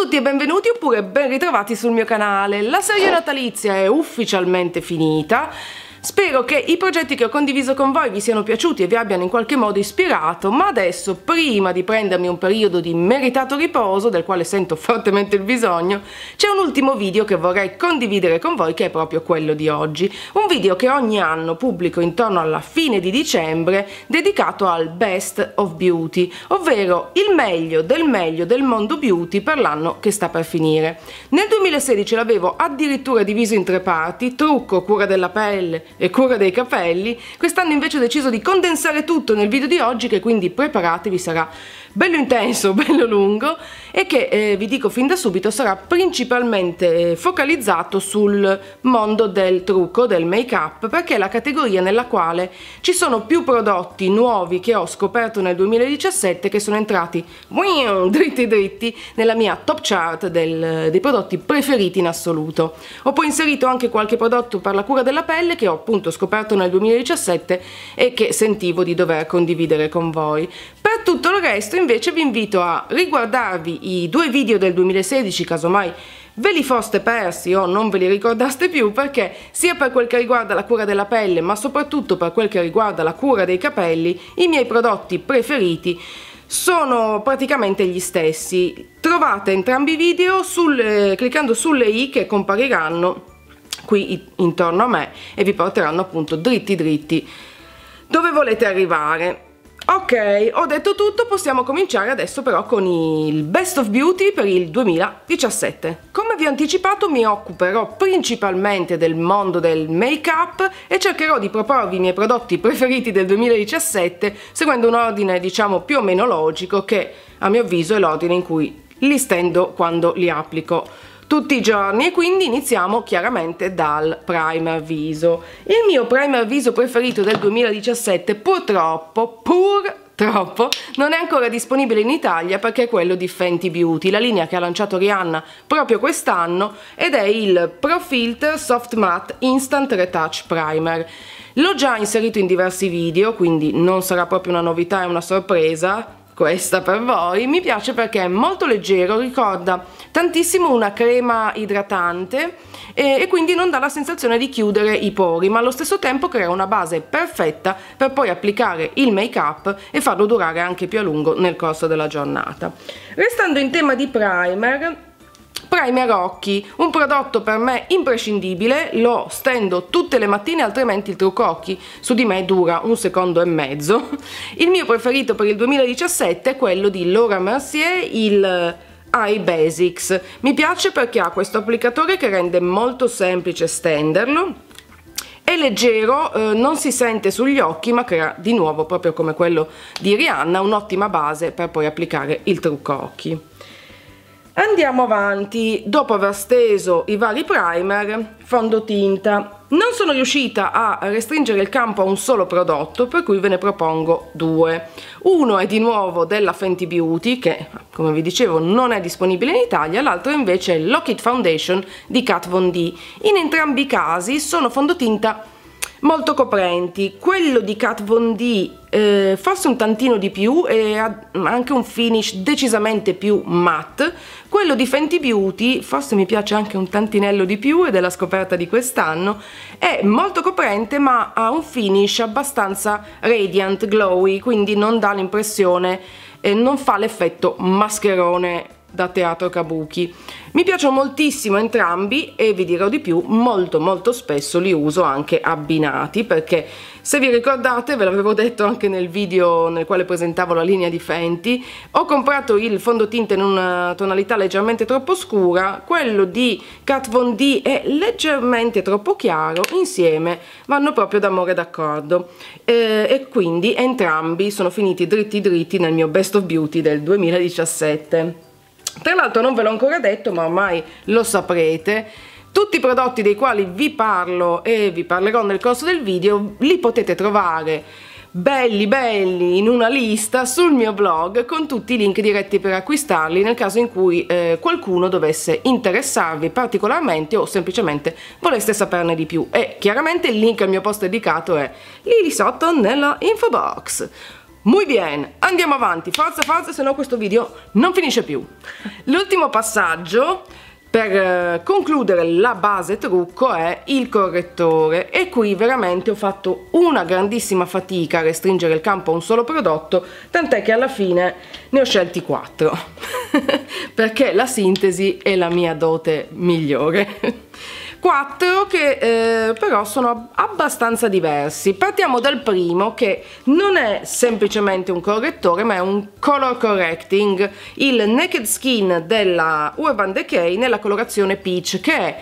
tutti e benvenuti oppure ben ritrovati sul mio canale. La serie natalizia è ufficialmente finita. Spero che i progetti che ho condiviso con voi vi siano piaciuti e vi abbiano in qualche modo ispirato, ma adesso, prima di prendermi un periodo di meritato riposo, del quale sento fortemente il bisogno, c'è un ultimo video che vorrei condividere con voi, che è proprio quello di oggi. Un video che ogni anno pubblico intorno alla fine di dicembre, dedicato al Best of Beauty, ovvero il meglio del mondo beauty per l'anno che sta per finire. Nel 2016 l'avevo addirittura diviso in tre parti: trucco, cura della pelle e cura dei capelli. Quest'anno invece ho deciso di condensare tutto nel video di oggi, che quindi preparatevi, sarà bello intenso, bello lungo, e che vi dico fin da subito sarà principalmente focalizzato sul mondo del trucco, del make up, perché è la categoria nella quale ci sono più prodotti nuovi che ho scoperto nel 2017 che sono entrati dritti nella mia top chart dei prodotti preferiti in assoluto. Ho poi inserito anche qualche prodotto per la cura della pelle che ho appunto scoperto nel 2017 e che sentivo di dover condividere con voi. Per tutto il resto invece vi invito a riguardarvi i due video del 2016, casomai ve li foste persi o non ve li ricordaste più, perché sia per quel che riguarda la cura della pelle ma soprattutto per quel che riguarda la cura dei capelli, i miei prodotti preferiti sono praticamente gli stessi. Trovate entrambi i video cliccando sulle i che compariranno qui intorno a me e vi porteranno appunto dritti dove volete arrivare. Ok, ho detto tutto, possiamo cominciare adesso però con il Best of Beauty per il 2017. Come vi ho anticipato, mi occuperò principalmente del mondo del make-up e cercherò di proporvi i miei prodotti preferiti del 2017 seguendo un ordine diciamo più o meno logico, che a mio avviso è l'ordine in cui li stendo quando li applico tutti i giorni. E quindi iniziamo chiaramente dal primer viso. Il mio primer viso preferito del 2017 purtroppo non è ancora disponibile in Italia, perché è quello di Fenty Beauty, la linea che ha lanciato Rihanna proprio quest'anno, ed è il Pro Filter Soft Matte Instant Retouch Primer. L'ho già inserito in diversi video, quindi non sarà proprio una novità, è una sorpresa questa per voi. Mi piace perché è molto leggero, ricorda tantissimo una crema idratante e quindi non dà la sensazione di chiudere i pori, ma allo stesso tempo crea una base perfetta per poi applicare il make up e farlo durare anche più a lungo nel corso della giornata. Restando in tema di primer occhi, un prodotto per me imprescindibile, lo stendo tutte le mattine, altrimenti il trucco occhi su di me dura un secondo e mezzo. Il mio preferito per il 2017 è quello di Laura Mercier, il Eye Basics. Mi piace perché ha questo applicatore che rende molto semplice stenderlo, è leggero, non si sente sugli occhi, ma crea di nuovo, proprio come quello di Rihanna, un'ottima base per poi applicare il trucco occhi. Andiamo avanti. Dopo aver steso i vari primer, fondotinta. Non sono riuscita a restringere il campo a un solo prodotto, per cui ve ne propongo due. Uno è di nuovo della Fenty Beauty, che come vi dicevo non è disponibile in Italia, l'altro invece è Lock It Foundation di Kat Von D. In entrambi i casi sono fondotinta molto coprenti. Quello di Kat Von D forse un tantino di più e ha anche un finish decisamente più matte. Quello di Fenty Beauty forse mi piace anche un tantinello di più, ed è la scoperta di quest'anno. È molto coprente ma ha un finish abbastanza radiant, glowy, quindi non dà l'impressione e non fa l'effetto mascherone da teatro kabuki. Mi piacciono moltissimo entrambi e vi dirò di più, molto spesso li uso anche abbinati, perché se vi ricordate, ve l'avevo detto anche nel video nel quale presentavo la linea di Fenty, ho comprato il fondotinta in una tonalità leggermente troppo scura, quello di Kat Von D è leggermente troppo chiaro, insieme vanno proprio d'amore d'accordo, e quindi entrambi sono finiti dritti nel mio Best of Beauty del 2017. Tra l'altro non ve l'ho ancora detto, ma ormai lo saprete, tutti i prodotti dei quali vi parlo e vi parlerò nel corso del video li potete trovare belli in una lista sul mio blog, con tutti i link diretti per acquistarli nel caso in cui qualcuno dovesse interessarvi particolarmente o semplicemente voleste saperne di più. E chiaramente il link al mio post dedicato è lì sotto nella info box. Muy bien, andiamo avanti, forza forza, se no questo video non finisce più. L'ultimo passaggio per concludere la base trucco è il correttore, e qui veramente ho fatto una grandissima fatica a restringere il campo a un solo prodotto, tant'è che alla fine ne ho scelti 4 perché la sintesi è la mia dote migliore. 4 che però sono abbastanza diversi. Partiamo dal primo, che non è semplicemente un correttore ma è un color correcting, il Naked Skin della Urban Decay nella colorazione Peach, che è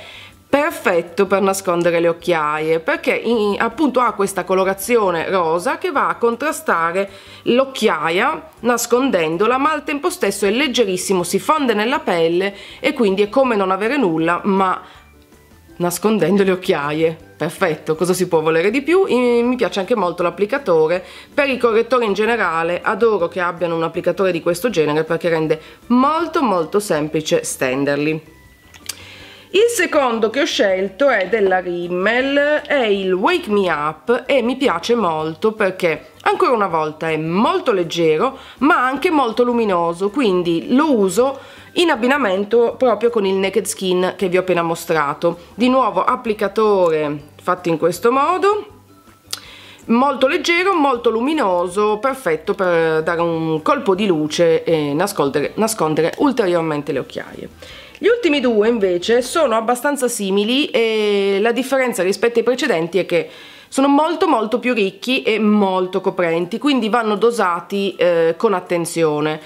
perfetto per nascondere le occhiaie, perché appunto ha questa colorazione rosa che va a contrastare l'occhiaia nascondendola, ma al tempo stesso è leggerissimo, si fonde nella pelle e quindi è come non avere nulla ma nascondendo le occhiaie. Perfetto, cosa si può volere di più? Mi piace anche molto l'applicatore. Per i correttori in generale adoro che abbiano un applicatore di questo genere perché rende molto semplice stenderli. Il secondo che ho scelto è della Rimmel, è il Wake Me Up, e mi piace molto perché ancora una volta è molto leggero ma anche molto luminoso, quindi lo uso in abbinamento proprio con il Naked Skin che vi ho appena mostrato. Di nuovo applicatore fatto in questo modo, molto leggero, molto luminoso, perfetto per dare un colpo di luce e nascondere ulteriormente le occhiaie. Gli ultimi due invece sono abbastanza simili, e la differenza rispetto ai precedenti è che sono molto più ricchi e molto coprenti, quindi vanno dosati con attenzione.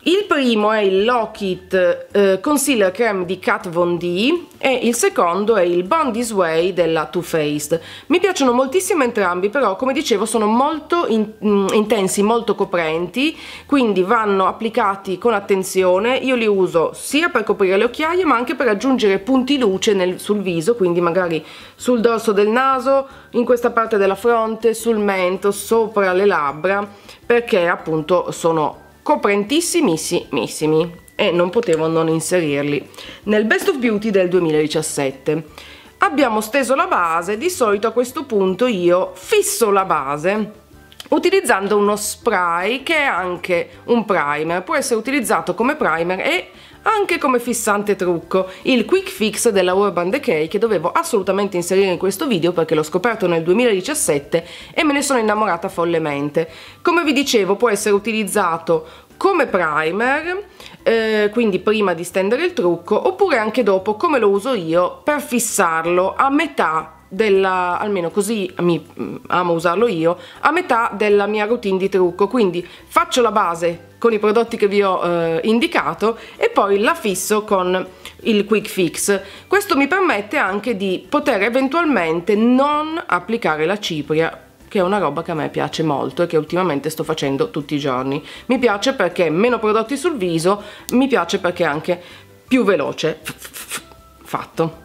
Il primo è il Lock It Concealer Creme di Kat Von D e il secondo è il Born This Way della Too Faced. Mi piacciono moltissimo entrambi, però come dicevo sono molto intensi, molto coprenti, quindi vanno applicati con attenzione. Io li uso sia per coprire le occhiaie ma anche per aggiungere punti luce sul viso, quindi magari sul dorso del naso, in questa parte della fronte, sul mento, sopra le labbra, perché appunto sono coprentissimissimi e non potevo non inserirli nel Best of Beauty del 2017. Abbiamo steso la base. Di solito a questo punto io fisso la base utilizzando uno spray che è anche un primer, può essere utilizzato come primer e anche come fissante trucco, il Quick Fix della Urban Decay, che dovevo assolutamente inserire in questo video perché l'ho scoperto nel 2017 e me ne sono innamorata follemente. Come vi dicevo, può essere utilizzato come primer, quindi prima di stendere il trucco, oppure anche dopo, come lo uso io, per fissarlo a metà della, almeno così amo usarlo io, a metà della mia routine di trucco. Quindi faccio la base con i prodotti che vi ho indicato e poi la fisso con il Quick Fix. Questo mi permette anche di poter eventualmente non applicare la cipria, che è una roba che a me piace molto e che ultimamente sto facendo tutti i giorni. Mi piace perché meno prodotti sul viso, mi piace perché è anche più veloce fatto.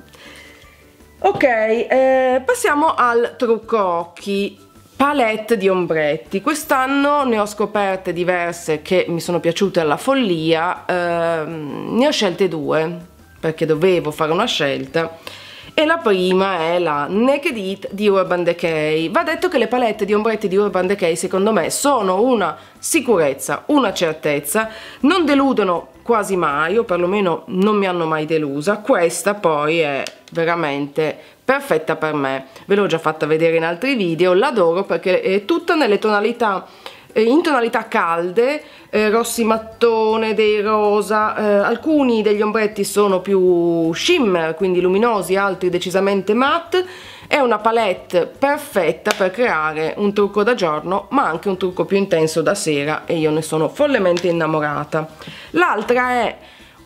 Ok, passiamo al trucco occhi, palette di ombretti. Quest'anno ne ho scoperte diverse che mi sono piaciute alla follia, ne ho scelte 2 perché dovevo fare una scelta. E la prima è la Naked It di Urban Decay. Va detto che le palette di ombretti di Urban Decay secondo me sono una sicurezza, una certezza, non deludono quasi mai, o perlomeno non mi hanno mai delusa. Questa poi è veramente perfetta per me, ve l'ho già fatta vedere in altri video, l'adoro perché è tutta nelle tonalità, in tonalità calde, rossi mattone, dei rosa, alcuni degli ombretti sono più shimmer, quindi luminosi, altri decisamente matte. È una palette perfetta per creare un trucco da giorno ma anche un trucco più intenso da sera, e io ne sono follemente innamorata. L'altra è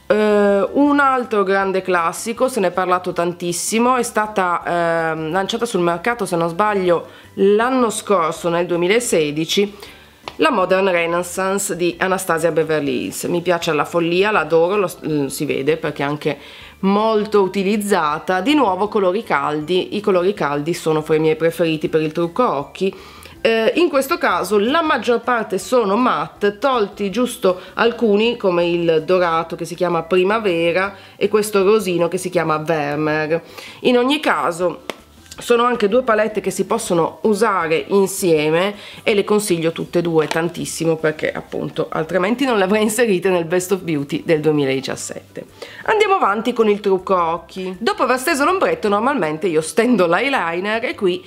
un altro grande classico, se ne è parlato tantissimo, è stata lanciata sul mercato, se non sbaglio, l'anno scorso, nel 2016, la Modern Renaissance di Anastasia Beverly Hills. Mi piace alla follia, l'adoro, si vede perché è anche molto utilizzata. Di nuovo colori caldi, i colori caldi sono fra i miei preferiti per il trucco occhi. In questo caso la maggior parte sono matte, tolti giusto alcuni come il dorato che si chiama Primavera e questo rosino che si chiama Vermeer. In ogni caso sono anche due palette che si possono usare insieme e le consiglio tutte e due tantissimo, perché appunto altrimenti non le avrei inserite nel Best of Beauty del 2017. Andiamo avanti con il trucco occhi. Dopo aver steso l'ombretto normalmente io stendo l'eyeliner e qui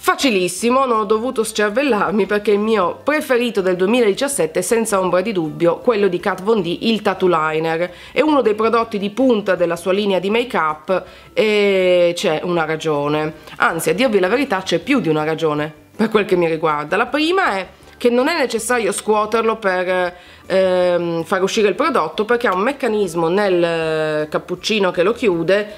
facilissimo, non ho dovuto scervellarmi perché il mio preferito del 2017 è senza ombra di dubbio quello di Kat Von D, il Tattoo Liner. È uno dei prodotti di punta della sua linea di make up e c'è una ragione, anzi a dirvi la verità c'è più di una ragione per quel che mi riguarda. La prima è che non è necessario scuoterlo per far uscire il prodotto, perché ha un meccanismo nel cappuccino che lo chiude,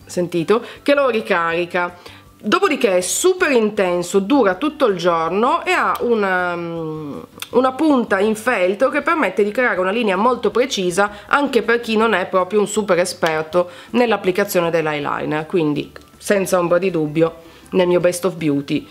sentito, che lo ricarica. Dopodiché è super intenso, dura tutto il giorno e ha una punta in feltro che permette di creare una linea molto precisa anche per chi non è proprio un super esperto nell'applicazione dell'eyeliner. Quindi senza ombra di dubbio nel mio Best of Beauty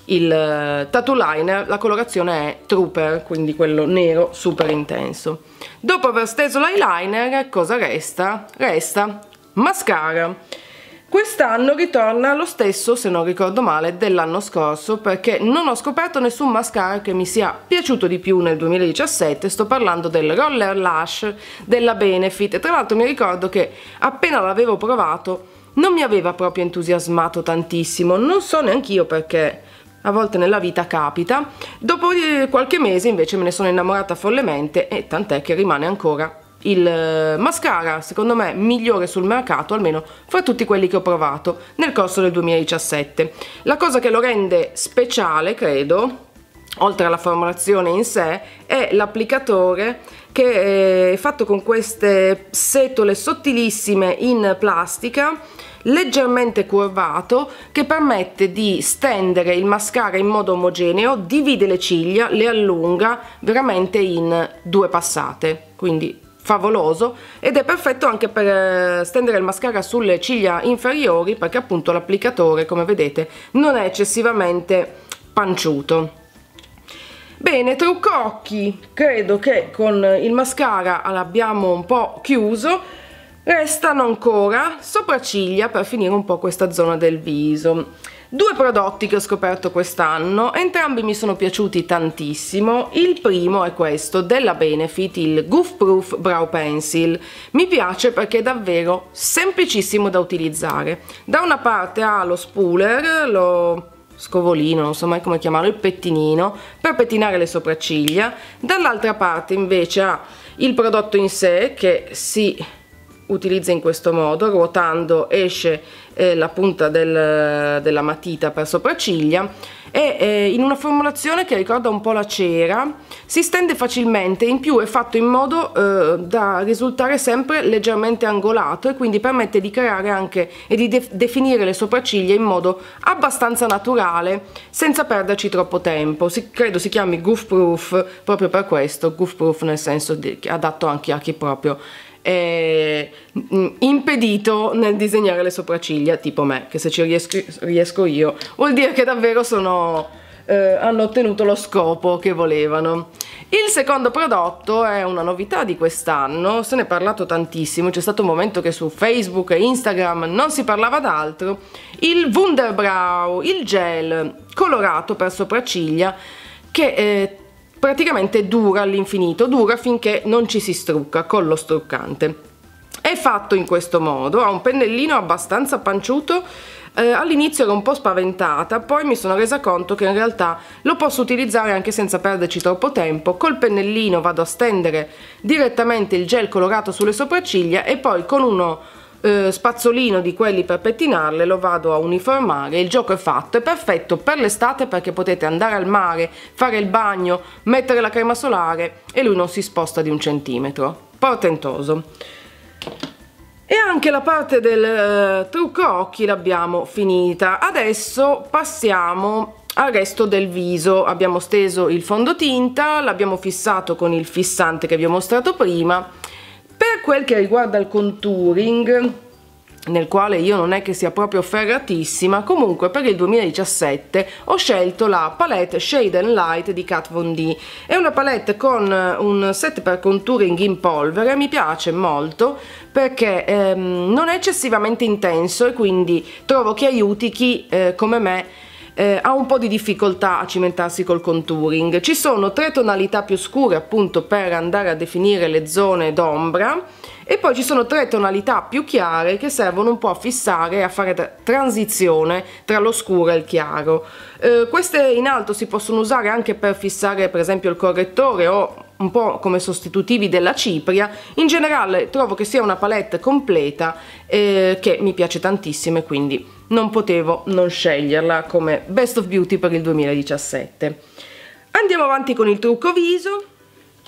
il Tattoo Liner, la colorazione è Trooper, quindi quello nero super intenso. Dopo aver steso l'eyeliner cosa resta? Resta mascara. Quest'anno ritorna lo stesso, se non ricordo male, dell'anno scorso, perché non ho scoperto nessun mascara che mi sia piaciuto di più nel 2017. Sto parlando del Roller Lash della Benefit. Tra l'altro mi ricordo che appena l'avevo provato non mi aveva proprio entusiasmato tantissimo, non so neanch'io perché, a volte nella vita capita. Dopo qualche mese invece me ne sono innamorata follemente e tant'è che rimane ancora il mascara secondo me migliore sul mercato, almeno fra tutti quelli che ho provato nel corso del 2017. La cosa che lo rende speciale, credo, oltre alla formulazione in sé, è l'applicatore che è fatto con queste setole sottilissime in plastica, leggermente curvato, che permette di stendere il mascara in modo omogeneo, divide le ciglia, le allunga veramente in due passate, quindi favoloso, ed è perfetto anche per stendere il mascara sulle ciglia inferiori, perché appunto l'applicatore, come vedete, non è eccessivamente panciuto. Bene, trucco occhi, credo che con il mascara l'abbiamo un po' chiuso. Restano ancora sopracciglia per finire un po' questa zona del viso. Due prodotti che ho scoperto quest'anno, entrambi mi sono piaciuti tantissimo. Il primo è questo della Benefit, il Goof Proof Brow Pencil. Mi piace perché è davvero semplicissimo da utilizzare. Da una parte ha lo spooler, lo scovolino, non so mai come chiamarlo, il pettinino per pettinare le sopracciglia. Dall'altra parte invece ha il prodotto in sé che si utilizza in questo modo, ruotando esce la punta della matita per sopracciglia e in una formulazione che ricorda un po' la cera, si stende facilmente, in più è fatto in modo da risultare sempre leggermente angolato e quindi permette di creare anche e di definire le sopracciglia in modo abbastanza naturale senza perderci troppo tempo. Credo si chiami Goof Proof proprio per questo, Goof Proof nel senso che è adatto anche a chi proprio è impedito nel disegnare le sopracciglia, tipo me, che se ci riesco io vuol dire che davvero hanno ottenuto lo scopo che volevano. Il secondo prodotto è una novità di quest'anno, se ne è parlato tantissimo, c'è stato un momento che su Facebook e Instagram non si parlava d'altro. Il Wunderbrow, il gel colorato per sopracciglia che praticamente dura all'infinito, dura finché non ci si strucca con lo struccante. È fatto in questo modo, ha un pennellino abbastanza panciuto. All'inizio ero un po' spaventata, poi mi sono resa conto che in realtà lo posso utilizzare anche senza perderci troppo tempo. Col pennellino vado a stendere direttamente il gel colorato sulle sopracciglia e poi con uno spazzolino di quelli per pettinarle lo vado a uniformare. Il gioco è fatto, è perfetto per l'estate perché potete andare al mare, fare il bagno, mettere la crema solare e lui non si sposta di un centimetro. Portentoso. E anche la parte del trucco occhi l'abbiamo finita. Adesso passiamo al resto del viso. Abbiamo steso il fondotinta, l'abbiamo fissato con il fissante che vi ho mostrato prima. Per quel che riguarda il contouring, nel quale io non è che sia proprio ferratissima, comunque per il 2017 ho scelto la palette Shade and Light di Kat Von D. È una palette con un set per contouring in polvere, mi piace molto perché non è eccessivamente intenso e quindi trovo che aiuti chi come me ha un po' di difficoltà a cimentarsi col contouring. Ci sono 3 tonalità più scure appunto per andare a definire le zone d'ombra e poi ci sono 3 tonalità più chiare che servono un po' a fissare e a fare transizione tra lo scuro e il chiaro. Queste in alto si possono usare anche per fissare per esempio il correttore o un po' come sostitutivi della cipria. In generale trovo che sia una palette completa che mi piace tantissimo e quindi non potevo non sceglierla come Best of Beauty per il 2017. Andiamo avanti con il trucco viso,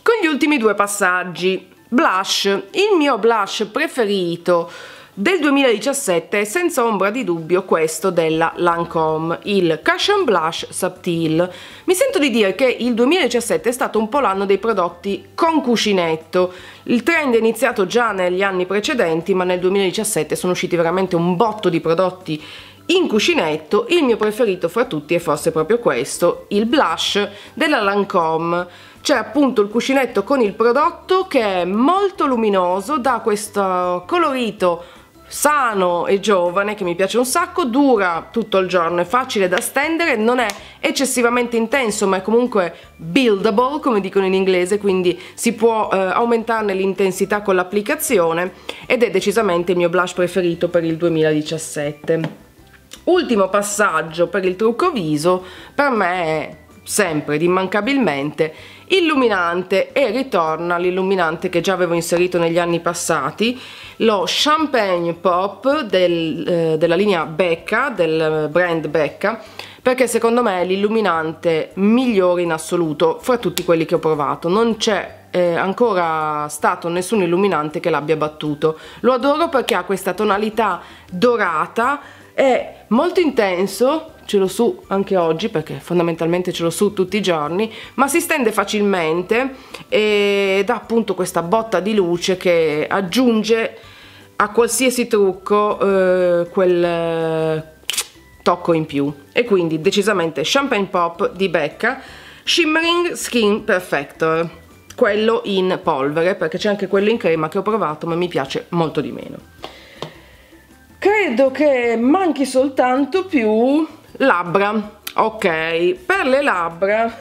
con gli ultimi 2 passaggi. Blush, il mio blush preferito del 2017 è senza ombra di dubbio questo della Lancôme, il Cushion Blush Subtil. Mi sento di dire che il 2017 è stato un po' l'anno dei prodotti con cuscinetto. Il trend è iniziato già negli anni precedenti, ma nel 2017 sono usciti veramente un botto di prodotti in cuscinetto. Il mio preferito fra tutti è forse proprio questo, il blush della Lancôme. C'è appunto il cuscinetto con il prodotto che è molto luminoso, dà questo colorito sano e giovane che mi piace un sacco, dura tutto il giorno, è facile da stendere, non è eccessivamente intenso ma è comunque buildable come dicono in inglese, quindi si può aumentarne l'intensità con l'applicazione ed è decisamente il mio blush preferito per il 2017. Ultimo passaggio per il trucco viso per me è sempre ed immancabilmente illuminante e ritorna l'illuminante che già avevo inserito negli anni passati, lo Champagne Pop della linea Becca, del brand Becca, perché secondo me è l'illuminante migliore in assoluto fra tutti quelli che ho provato. Non c'è ancora stato nessun illuminante che l'abbia battuto. Lo adoro perché ha questa tonalità dorata, è molto intenso, ce l'ho su anche oggi perché fondamentalmente ce l'ho su tutti i giorni, ma si stende facilmente e dà appunto questa botta di luce che aggiunge a qualsiasi trucco quel tocco in più. E quindi decisamente Champagne Pop di Becca Shimmering Skin Perfector, quello in polvere, perché c'è anche quello in crema che ho provato ma mi piace molto di meno. Credo che manchi soltanto più labbra. Ok, per le labbra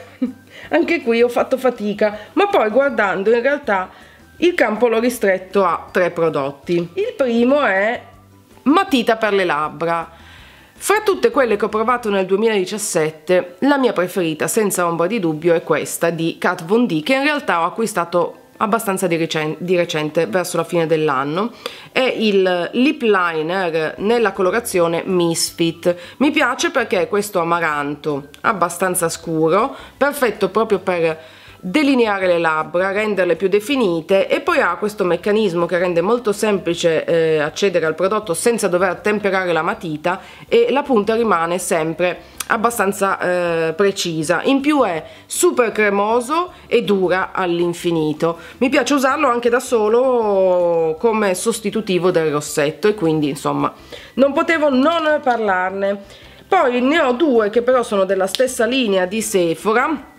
anche qui ho fatto fatica, ma poi guardando in realtà il campo l'ho ristretto a 3 prodotti. Il primo è matita per le labbra. Fra tutte quelle che ho provato nel 2017 la mia preferita senza ombra di dubbio è questa di Kat Von D, che in realtà ho acquistato abbastanza di recente, verso la fine dell'anno. È il lip liner nella colorazione Misfit. Mi piace perché è questo amaranto abbastanza scuro, perfetto proprio per delineare le labbra, renderle più definite, e poi ha questo meccanismo che rende molto semplice accedere al prodotto senza dover temperare la matita e la punta rimane sempre abbastanza precisa. In più è super cremoso e dura all'infinito. Mi piace usarlo anche da solo come sostitutivo del rossetto e quindi insomma non potevo non parlarne. Poi ne ho 2 che però sono della stessa linea di Sephora,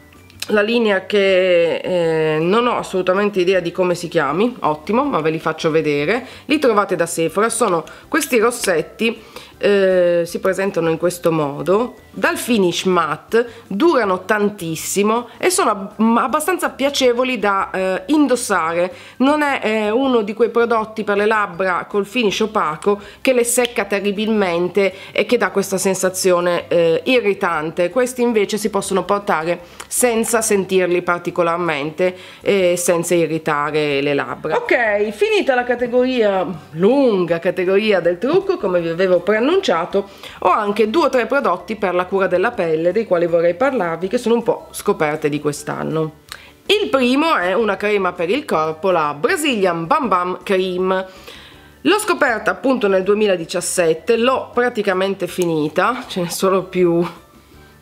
la linea che non ho assolutamente idea di come si chiami, ottimo, ma ve li faccio vedere. Li trovate da Sephora, sono questi rossetti, si presentano in questo modo, dal finish matte, durano tantissimo e sono abbastanza piacevoli da indossare. Non è uno di quei prodotti per le labbra col finish opaco che le secca terribilmente e che dà questa sensazione irritante. Questi invece si possono portare senza sentirli particolarmente e senza irritare le labbra. Ok, finita la categoria, lunga categoria del trucco, come vi avevo preannunciato, ho anche 2 o 3 prodotti per la cura della pelle dei quali vorrei parlarvi, che sono un po' scoperte di quest'anno. Il primo è una crema per il corpo, la Brazilian Bam Bam Cream. L'ho scoperta appunto nel 2017, l'ho praticamente finita, ce n'è solo più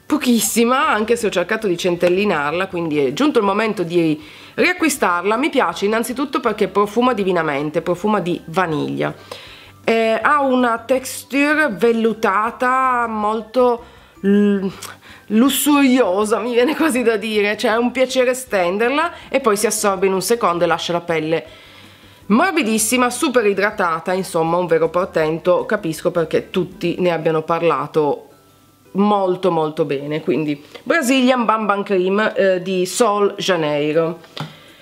pochissima, anche se ho cercato di centellinarla, quindi è giunto il momento di riacquistarla. Mi piace innanzitutto perché profuma divinamente, profuma di vaniglia. ha una texture vellutata molto lussuriosa, mi viene quasi da dire, cioè è un piacere stenderla e poi si assorbe in un secondo e lascia la pelle morbidissima, super idratata, insomma un vero portento. Capisco perché tutti ne abbiano parlato molto molto bene. Quindi Brazilian Bam Bam Cream di Sol Janeiro.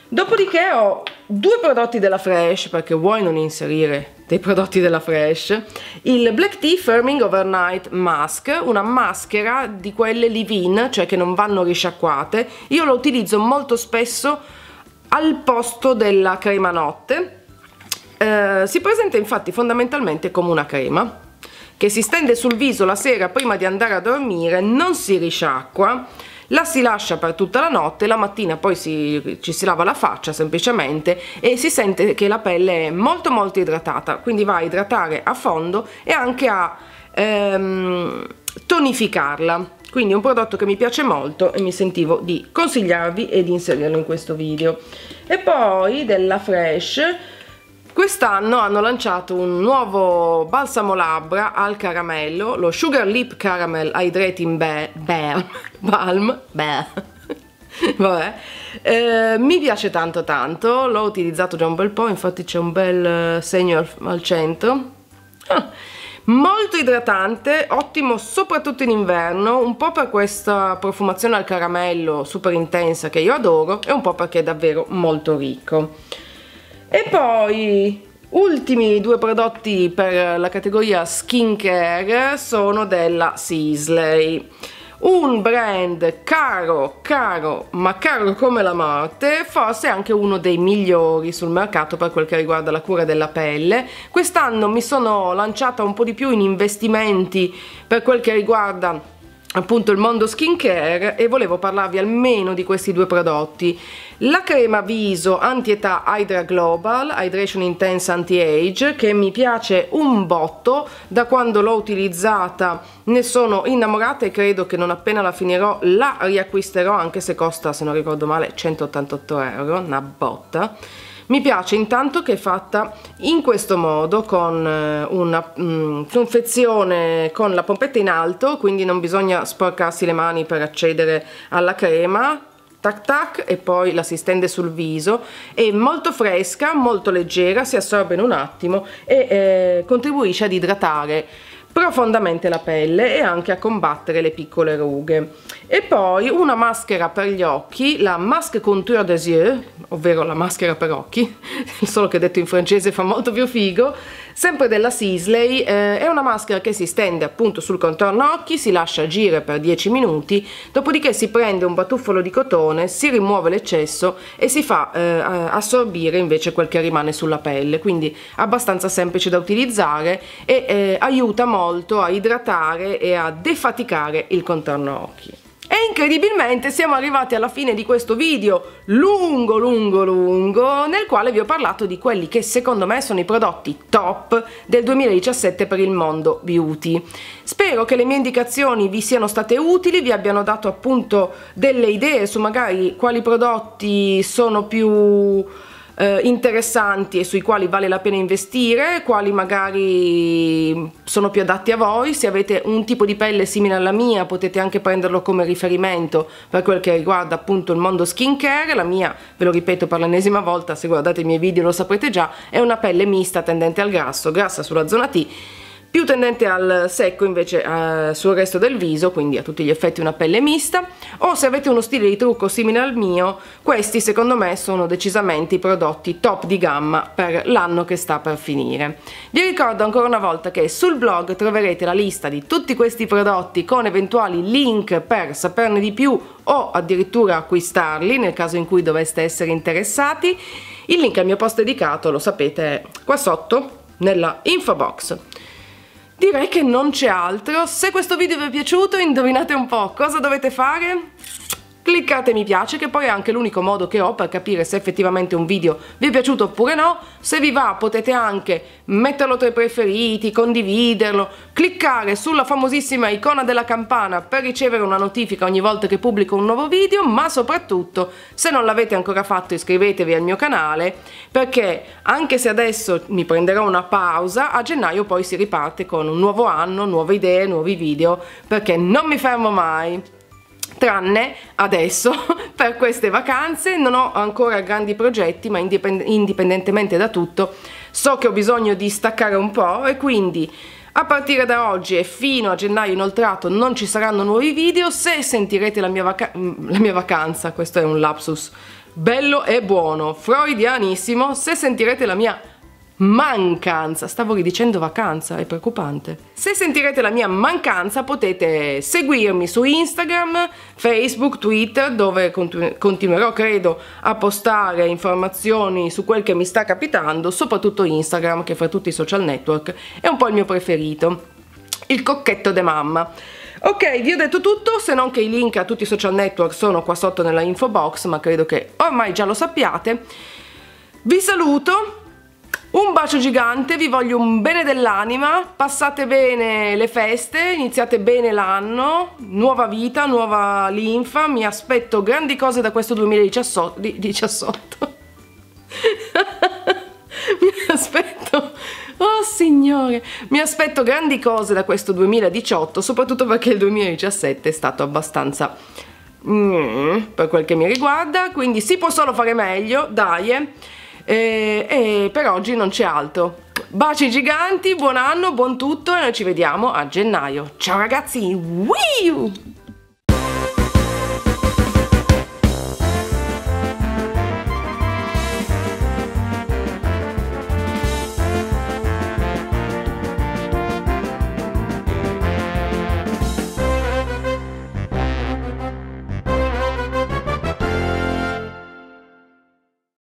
Dopodiché ho due prodotti della Fresh, perché vuoi non inserire dei prodotti della Fresh. Il Black Tea Firming Overnight Mask, una maschera di quelle leave-in, cioè che non vanno risciacquate. Io lo utilizzo molto spesso al posto della crema notte. Si presenta infatti fondamentalmente come una crema che si stende sul viso la sera prima di andare a dormire, non si risciacqua, la si lascia per tutta la notte, la mattina poi ci si lava la faccia semplicemente e si sente che la pelle è molto molto idratata, quindi va a idratare a fondo e anche a tonificarla. Quindi è un prodotto che mi piace molto e mi sentivo di consigliarvi e di inserirlo in questo video. E poi della Fresh, quest'anno hanno lanciato un nuovo balsamo labbra al caramello, lo Sugar Lip Caramel Hydrating Balm. Vabbè, mi piace tanto tanto, l'ho utilizzato già un bel po', infatti c'è un bel segno al centro. Molto idratante, ottimo soprattutto in inverno, un po' per questa profumazione al caramello super intensa che io adoro e un po' perché è davvero molto ricco. E poi ultimi due prodotti per la categoria skincare sono della Sisley, un brand caro ma caro come la morte, forse anche uno dei migliori sul mercato per quel che riguarda la cura della pelle. Quest'anno mi sono lanciata un po' di più in investimenti per quel che riguarda appunto il mondo skincare e volevo parlarvi almeno di questi due prodotti. La crema viso anti-età Hydra Global Hydration Intense Anti-Age, che mi piace un botto, da quando l'ho utilizzata ne sono innamorata e credo che non appena la finirò la riacquisterò, anche se costa, se non ricordo male, 188 euro, una botta. Mi piace intanto che è fatta in questo modo, con una confezione con la pompetta in alto, quindi non bisogna sporcarsi le mani per accedere alla crema. Tac tac, e poi la si stende sul viso. È molto fresca, molto leggera, si assorbe in un attimo e contribuisce ad idratare profondamente la pelle e anche a combattere le piccole rughe. E poi una maschera per gli occhi, la Masque Contour des Yeux, ovvero la maschera per occhi, solo che detto in francese fa molto più figo, sempre della Sisley. È una maschera che si stende appunto sul contorno occhi, si lascia agire per 10 minuti, dopodiché si prende un batuffolo di cotone, si rimuove l'eccesso e si fa assorbire invece quel che rimane sulla pelle, quindi abbastanza semplice da utilizzare e aiuta molto a idratare e a defaticare il contorno occhi. E incredibilmente siamo arrivati alla fine di questo video lungo nel quale vi ho parlato di quelli che secondo me sono i prodotti top del 2017 per il mondo beauty. Spero che le mie indicazioni vi siano state utili, vi abbiano dato appunto delle idee su magari quali prodotti sono più interessanti e sui quali vale la pena investire, quali magari sono più adatti a voi. Se avete un tipo di pelle simile alla mia potete anche prenderlo come riferimento per quel che riguarda appunto il mondo skincare. La mia, ve lo ripeto per l'ennesima volta, se guardate i miei video lo saprete già, è una pelle mista tendente al grasso, grassa sulla zona T, più tendente al secco invece sul resto del viso, quindi a tutti gli effetti una pelle mista. O se avete uno stile di trucco simile al mio, questi secondo me sono decisamente i prodotti top di gamma per l'anno che sta per finire. Vi ricordo ancora una volta che sul blog troverete la lista di tutti questi prodotti con eventuali link per saperne di più o addirittura acquistarli nel caso in cui doveste essere interessati. Il link al mio post dedicato, lo sapete, è qua sotto nella info box. Direi che non c'è altro. Se questo video vi è piaciuto, indovinate un po' cosa dovete fare? cliccate mi piace, che poi è anche l'unico modo che ho per capire se effettivamente un video vi è piaciuto oppure no. Se vi va potete anche metterlo tra i preferiti, condividerlo, cliccare sulla famosissima icona della campana per ricevere una notifica ogni volta che pubblico un nuovo video, ma soprattutto, se non l'avete ancora fatto, iscrivetevi al mio canale, perché anche se adesso mi prenderò una pausa, a gennaio poi si riparte con un nuovo anno, nuove idee, nuovi video, perché non mi fermo mai. Tranne adesso, per queste vacanze non ho ancora grandi progetti, ma indipendentemente da tutto so che ho bisogno di staccare un po', e quindi a partire da oggi e fino a gennaio inoltrato non ci saranno nuovi video. Se sentirete la mia vacanza, questo è un lapsus bello e buono, freudianissimo, se sentirete la mia mancanza, stavo ridicendo vacanza, è preoccupante. Se sentirete la mia mancanza potete seguirmi su Instagram, Facebook, Twitter, dove continuerò credo a postare informazioni su quel che mi sta capitando, soprattutto Instagram, che fra tutti i social network è un po' il mio preferito, il cocchetto de mamma. Ok, vi ho detto tutto, se non che i link a tutti i social network sono qua sotto nella info box, ma credo che ormai già lo sappiate. Vi saluto. Un bacio gigante, vi voglio un bene dell'anima, passate bene le feste, iniziate bene l'anno, nuova vita, nuova linfa, mi aspetto grandi cose da questo 2018. Oh signore, mi aspetto grandi cose da questo 2018, soprattutto perché il 2017 è stato abbastanza per quel che mi riguarda, quindi si può solo fare meglio, dai. E per oggi non c'è altro. Baci giganti, buon anno, buon tutto, e noi ci vediamo a gennaio. Ciao ragazzi! Wiu!